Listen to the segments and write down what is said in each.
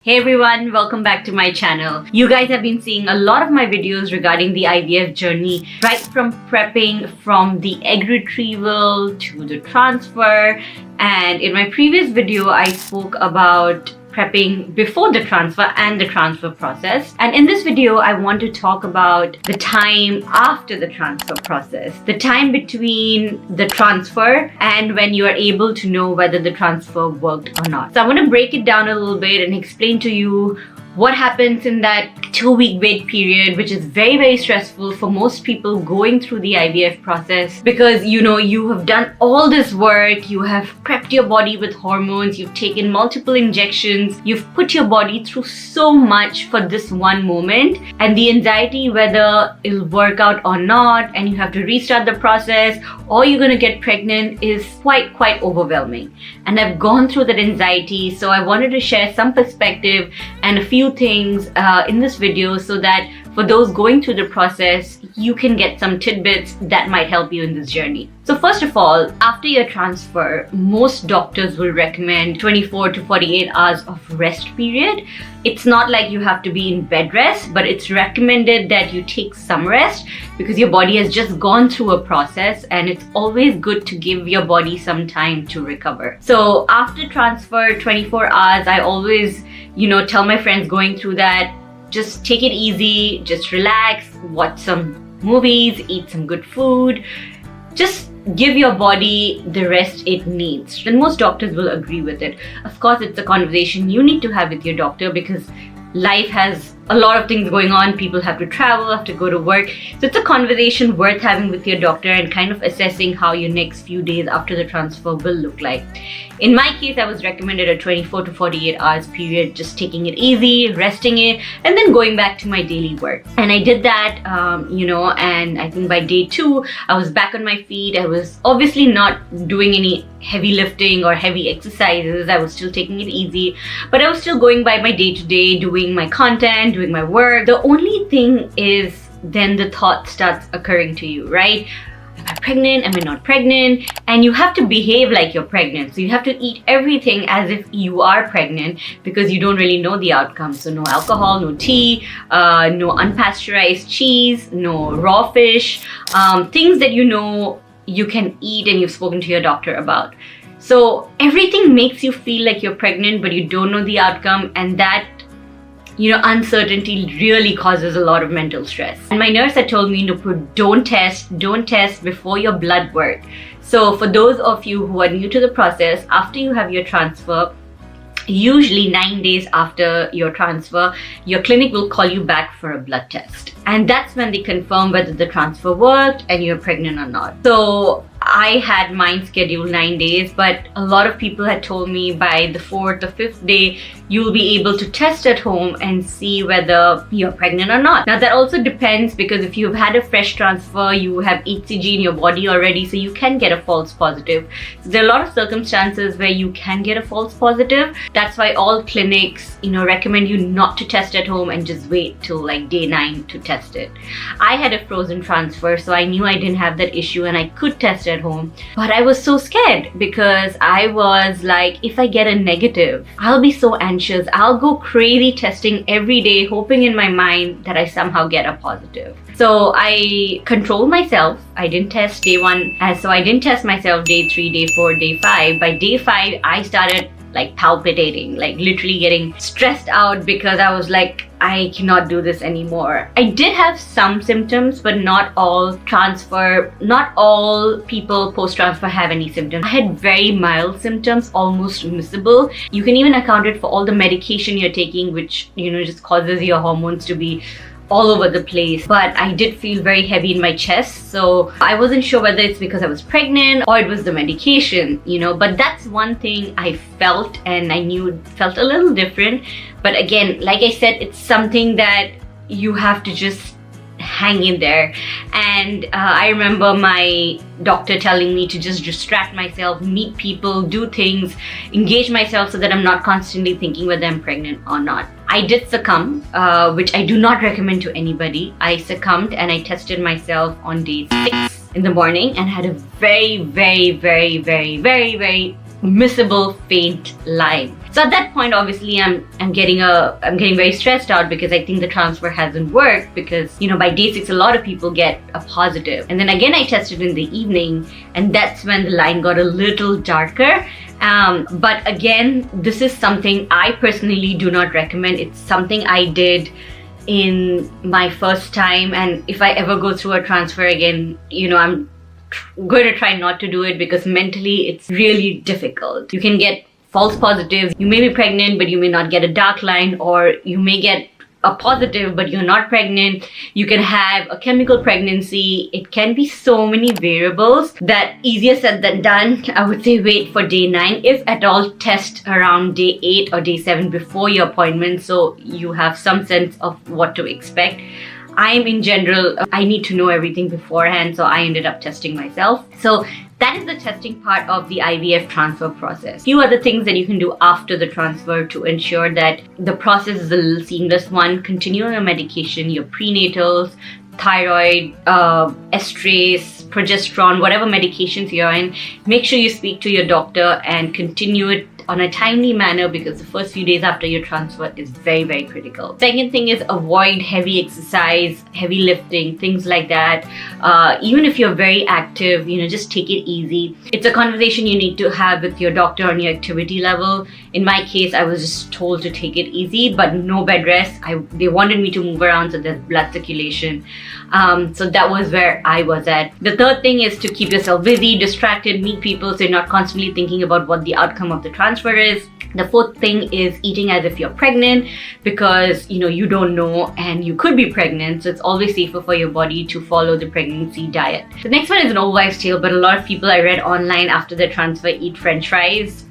Hey everyone, welcome back to my channel. You guys have been seeing a lot of my videos regarding the IVF journey, right from prepping from the egg retrieval to the transfer. And in my previous video, I spoke about prepping before the transfer and the transfer process. And in this video, I want to talk about the time after the transfer process, the time between the transfer and when you are able to know whether the transfer worked or not. So I want to break it down a little bit and explain to you what happens in that 2-week wait period, which is very, very stressful for most people going through the IVF process, because you have done all this work, you have prepped your body with hormones, you've taken multiple injections, you've put your body through so much for this one moment, and the anxiety whether it'll work out or not, and you have to restart the process or you're going to get pregnant is quite overwhelming. And I've gone through that anxiety, so I wanted to share some perspective and a few things in this video so that for those going through the process, you can get some tidbits that might help you in this journey. So first of all, after your transfer, most doctors will recommend 24 to 48 hours of rest period. It's not like you have to be in bed rest, but it's recommended that you take some rest because your body has just gone through a process, and it's always good to give your body some time to recover. So after transfer, 24 hours, I always, tell my friends going through that, just take it easy, just relax, watch some movies, eat some good food, just give your body the rest it needs. And most doctors will agree with it. Of course, it's a conversation you need to have with your doctor because life has a lot of things going on. People have to travel, have to go to work. So it's a conversation worth having with your doctor and kind of assessing how your next few days after the transfer will look like. In my case, I was recommended a 24 to 48 hours period, just taking it easy, resting it, and then going back to my daily work. And I did that, and I think by day 2, I was back on my feet. I was obviously not doing any heavy lifting or heavy exercises. I was still taking it easy, but I was still going by my day-to-day, doing my content, doing my work. The only thing is then the thought starts occurring to you, right? Am I pregnant? Am I not pregnant? And you have to behave like you're pregnant. So you have to eat everything as if you are pregnant because you don't really know the outcome. So no alcohol, no tea, no unpasteurized cheese, no raw fish, things that you can eat and you've spoken to your doctor about. So everything makes you feel like you're pregnant, but you don't know the outcome, and that uncertainty really causes a lot of mental stress. And my nurse had told me, Nupur, don't test before your blood work. So for those of you who are new to the process, after you have your transfer, usually 9 days after your transfer, your clinic will call you back for a blood test. And that's when they confirm whether the transfer worked and you're pregnant or not. So I had mine scheduled 9 days, but a lot of people had told me by the 4th or 5th day, you'll be able to test at home and see whether you're pregnant or not. Now that also depends, because if you've had a fresh transfer, you have HCG in your body already, so you can get a false positive. So there are a lot of circumstances where you can get a false positive. That's why all clinics, recommend you not to test at home and just wait till like day 9 to test it. I had a frozen transfer, so I knew I didn't have that issue and I could test at home. But I was so scared because I was like, if I get a negative, I'll be so anxious. I'll go crazy testing every day, hoping in my mind that I somehow get a positive. So I controlled myself. I didn't test day 1, so I didn't test myself day 3, day 4, day 5. By day 5, I started like palpitating, like literally getting stressed out because I was like, I cannot do this anymore. I did have some symptoms, but not all people post-transfer have any symptoms. I had very mild symptoms, almost missable. You can even account it for all the medication you're taking, which, just causes your hormones to be all over the place. But I did feel very heavy in my chest, so I wasn't sure whether it's because I was pregnant or it was the medication, but that's one thing I felt, and I knew it felt a little different. But again, like I said, it's something that you have to just hang in there. And I remember my doctor telling me to just distract myself, meet people, do things, engage myself so that I'm not constantly thinking whether I'm pregnant or not. I did succumb, which I do not recommend to anybody. I succumbed and I tested myself on day 6 in the morning and had a very missable faint line. So at that point, obviously, I'm getting very stressed out because I think the transfer hasn't worked, because by day 6 a lot of people get a positive. And then again I tested in the evening, and that's when the line got a little darker. But again, this is something I personally do not recommend. It's something I did in my first time, and if I ever go through a transfer again, I'm going to try not to do it, because mentally it's really difficult. You can get false positives. You may be pregnant, but you may not get a dark line, or you may get a positive but you're not pregnant. You can have a chemical pregnancy. It can be so many variables that easier said than done. I would say wait for day 9, if at all. Test around day 8 or day 7 before your appointment, so you have some sense of what to expect. In general, I need to know everything beforehand, so I ended up testing myself. So that is the testing part of the IVF transfer process. Few other things that you can do after the transfer to ensure that the process is a little seamless. One, continue your medication, your prenatals, thyroid, estrase, progesterone, whatever medications you're in. Make sure you speak to your doctor and continue it on a timely manner, because the first few days after your transfer is very, very critical. Second thing is avoid heavy exercise, heavy lifting, things like that. Even if you're very active, just take it easy. It's a conversation you need to have with your doctor on your activity level. In my case, I was just told to take it easy, but no bed rest. They wanted me to move around so there's blood circulation. So that was where I was at. The third thing is to keep yourself busy, distracted, meet people, so you're not constantly thinking about what the outcome of the transfer is. The fourth thing is eating as if you're pregnant, because you don't know and you could be pregnant, so it's always safer for your body to follow the pregnancy diet. The next one is an old wives' tale, but a lot of people I read online after the transfer eat French fries.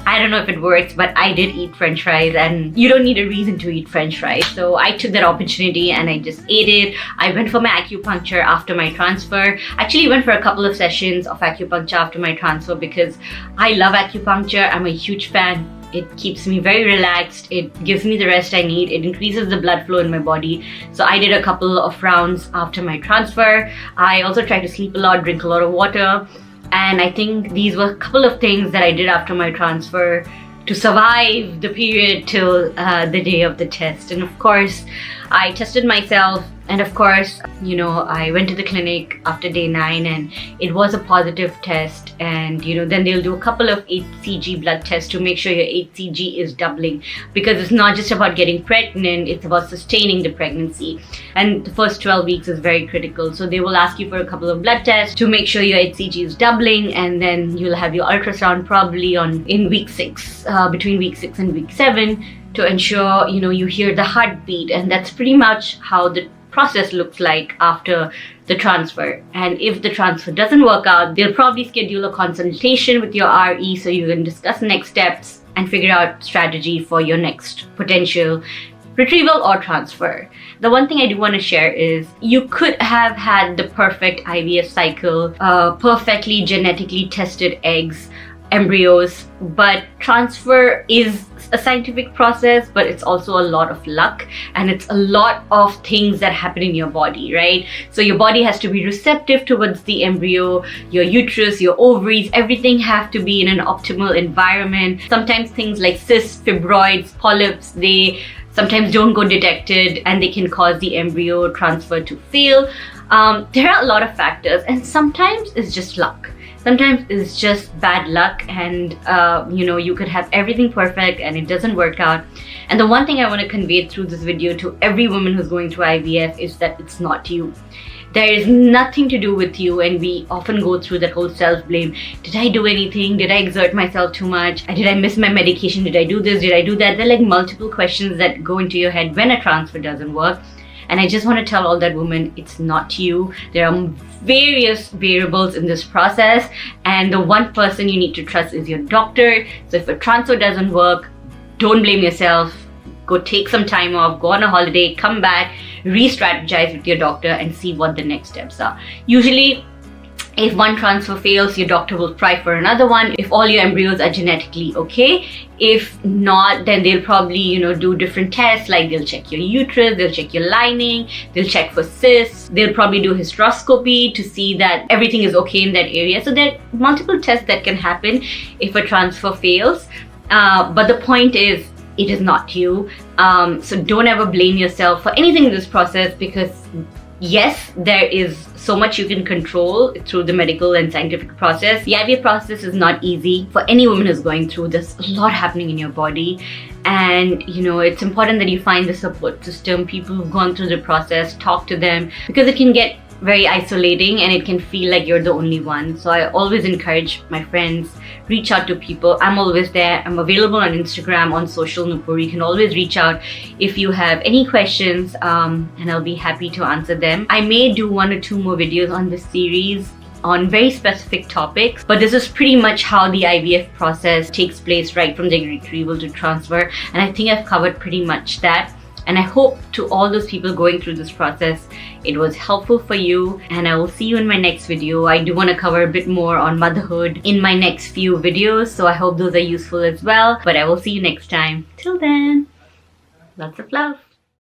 I don't know if it works, but I did eat French fries, and you don't need a reason to eat French fries. So I took that opportunity and I just ate it. I went for my acupuncture after my transfer. Actually went for a couple of sessions of acupuncture after my transfer, because I love acupuncture. I'm a huge fan. It keeps me very relaxed. It gives me the rest I need. It increases the blood flow in my body. So I did a couple of rounds after my transfer. I also try to sleep a lot, drink a lot of water. And I think these were a couple of things that I did after my transfer to survive the period till the day of the test. And of course, I tested myself, and of course, I went to the clinic after day 9 and it was a positive test. And then they'll do a couple of HCG blood tests to make sure your HCG is doubling, because it's not just about getting pregnant, it's about sustaining the pregnancy. And the first 12 weeks is very critical. So they will ask you for a couple of blood tests to make sure your HCG is doubling, and then you'll have your ultrasound probably in week 6, between week 6 and week 7, to ensure you hear the heartbeat. And that's pretty much how the process looks like after the transfer. And if the transfer doesn't work out, they'll probably schedule a consultation with your RE, so you can discuss next steps and figure out strategy for your next potential retrieval or transfer. The one thing I do want to share is you could have had the perfect IVF cycle, perfectly genetically tested eggs, embryos, but transfer is a scientific process, but it's also a lot of luck, and it's a lot of things that happen in your body, right? So your body has to be receptive towards the embryo, your uterus, your ovaries, everything have to be in an optimal environment. Sometimes things like cysts, fibroids, polyps, they sometimes don't go detected, and they can cause the embryo transfer to fail. There are a lot of factors, and sometimes it's just luck. Sometimes it's just bad luck, and you could have everything perfect and it doesn't work out. And the one thing I want to convey through this video to every woman who's going through IVF is that it's not you. There is nothing to do with you, and we often go through that whole self-blame. Did I do anything? Did I exert myself too much? Did I miss my medication? Did I do this? Did I do that? There are like multiple questions that go into your head when a transfer doesn't work. And I just want to tell all that women, it's not you. There are various variables in this process, and the one person you need to trust is your doctor. So if a transfer doesn't work, don't blame yourself. Go take some time off, go on a holiday, come back, re-strategize with your doctor and see what the next steps are. Usually, if one transfer fails, your doctor will try for another one if all your embryos are genetically okay. If not, then they'll probably, do different tests, like they'll check your uterus, they'll check your lining, they'll check for cysts, they'll probably do hysteroscopy to see that everything is okay in that area. So there are multiple tests that can happen if a transfer fails. But the point is, it is not you. So don't ever blame yourself for anything in this process, because yes, there is so much you can control through the medical and scientific process. The IVF process is not easy for any woman who's going through. There's a lot happening in your body, and it's important that you find the support system, people who've gone through the process, talk to them, because it can get very isolating and it can feel like you're the only one. So I always encourage my friends, reach out to people. I'm always there. I'm available on Instagram, on socialnupur. You can always reach out if you have any questions, and I'll be happy to answer them. I may do 1 or 2 more videos on this series on very specific topics, but this is pretty much how the IVF process takes place, right from the egg retrieval to transfer, and I think I've covered pretty much that. And I hope to all those people going through this process, it was helpful for you, and I will see you in my next video. I do want to cover a bit more on motherhood in my next few videos, so I hope those are useful as well. But I will see you next time. Till then, lots of love.